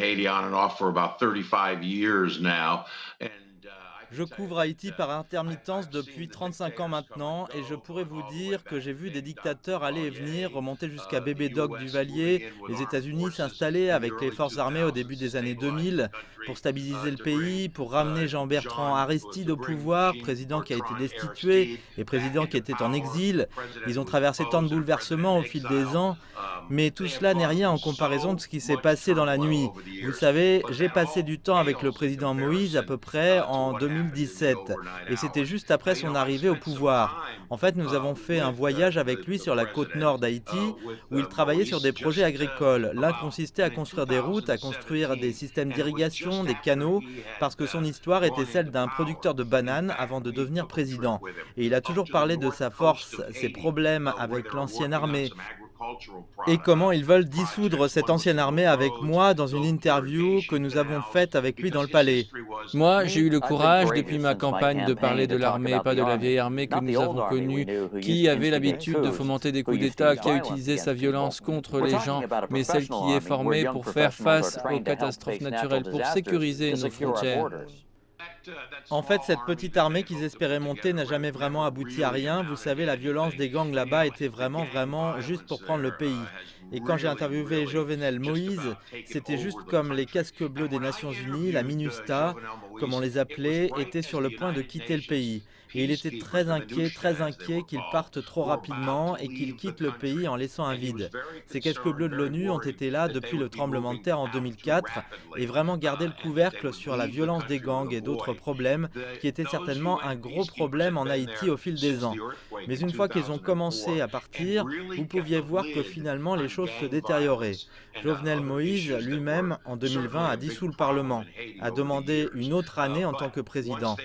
Haiti on and off for about 35 years now. I Je can tell you couvre Haïti par I've intermittence depuis seen the 35 ans dictators come and maintenant et je go, pourrais going vous all the way dire que back j'ai to vu des maybe dictateurs aller et venir, Duvalier, remonter jusqu'à Bébé the Doc U.S. moving Duvalier, in with les armed États-Unis forces s'installer in the avec les early forces armées au 2000s début to des années stabilize the 2000 pour country, stabiliser le to bring pays, pour ramener Jean-Bertrand Aristide to au bring pouvoir, président qui a été Jean-Bertrand destitué Aristide et back président qui into était en power, exil. a president Ils ont who was traversé tant de deposed and a president in bouleversements au fil des exile. ans, mais tout They have cela n'est gone rien through en comparaison de so ce qui s'est much passé dans la turmoil nuit. over the Vous years, savez, but j'ai that passé all du temps avec le pales in président Moïse à comparison peu près to en what happened in the 2017 overnight et c'était hours. juste après son I arrivée au spent some pouvoir. time En fait, nous avons fait un with voyage avec lui the sur la côte nord president d'Haïti with où il travaillait sur Moïse des projets just agricoles. L'un about consistait à in construire des routes, à construire des 2017, systèmes and it was d'irrigation, just des after canaux, he parce had que son histoire était gone celle into d'un power. producteur de In bananes avant fact, de we devenir took a trip président. with him Et il a up toujours to the parlé de north sa coast force, of ses Haiti, problèmes where avec they were l'ancienne working on armée some agricultural et comment ils veulent dissoudre projects. cette One was to ancienne armée build avec roads, moi dans une build interview que irrigation nous avons canals, faite avec lui dans because le his palais. history was Moi, j'ai he eu le had courage been depuis ma campagne de parler de l'armée et pas de la vieille armée que nous avons connue, qui avait l'habitude de fomenter des coups d'État, qui a utilisé sa violence contre les gens, mais celle qui est formée pour faire face aux catastrophes naturelles, pour sécuriser nos frontières. En fait, cette petite armée qu'ils espéraient monter n'a jamais vraiment abouti à rien. Vous savez, la violence des gangs là-bas était vraiment juste pour prendre le pays. Et quand j'ai interviewé Jovenel Moïse, c'était juste comme les casques bleus des Nations Unies, la MINUSTA, comme on les appelait, étaient sur le point de quitter le pays. Et il était très inquiet qu'ils partent trop rapidement et qu'ils quittent le pays en laissant un vide. Ces casques bleus de l'ONU ont été là depuis le tremblement de terre en 2004 et vraiment gardé le couvercle sur la violence des gangs et d'autres problèmes qui étaient certainement un gros problème en Haïti au fil des ans. Mais une fois qu'ils ont commencé à partir, vous pouviez voir que finalement les choses se détérioraient. Jovenel Moïse lui-même, en 2020, a dissous le Parlement, a demandé une autre année en tant que président.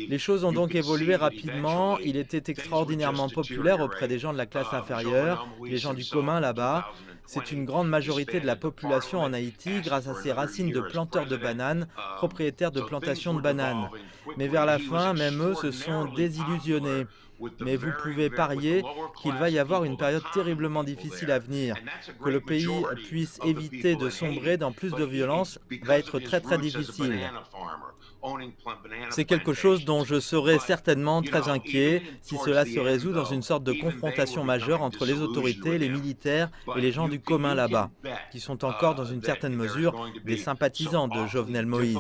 Les choses ont donc évolué rapidement, il était extraordinairement populaire auprès des gens de la classe inférieure, les gens du commun là-bas. C'est une grande majorité de la population en Haïti grâce à ses racines de planteurs de bananes, propriétaires de plantations de bananes. Mais vers la fin, même eux se sont désillusionnés. Mais vous pouvez parier qu'il va y avoir une période terriblement difficile à venir. Que le pays puisse éviter de sombrer dans plus de violence va être très difficile. C'est quelque chose dont je serais certainement très inquiet si cela se résout dans une sorte de confrontation majeure entre les autorités, les militaires et les gens du commun là-bas, qui sont encore dans une certaine mesure des sympathisants de Jovenel Moïse.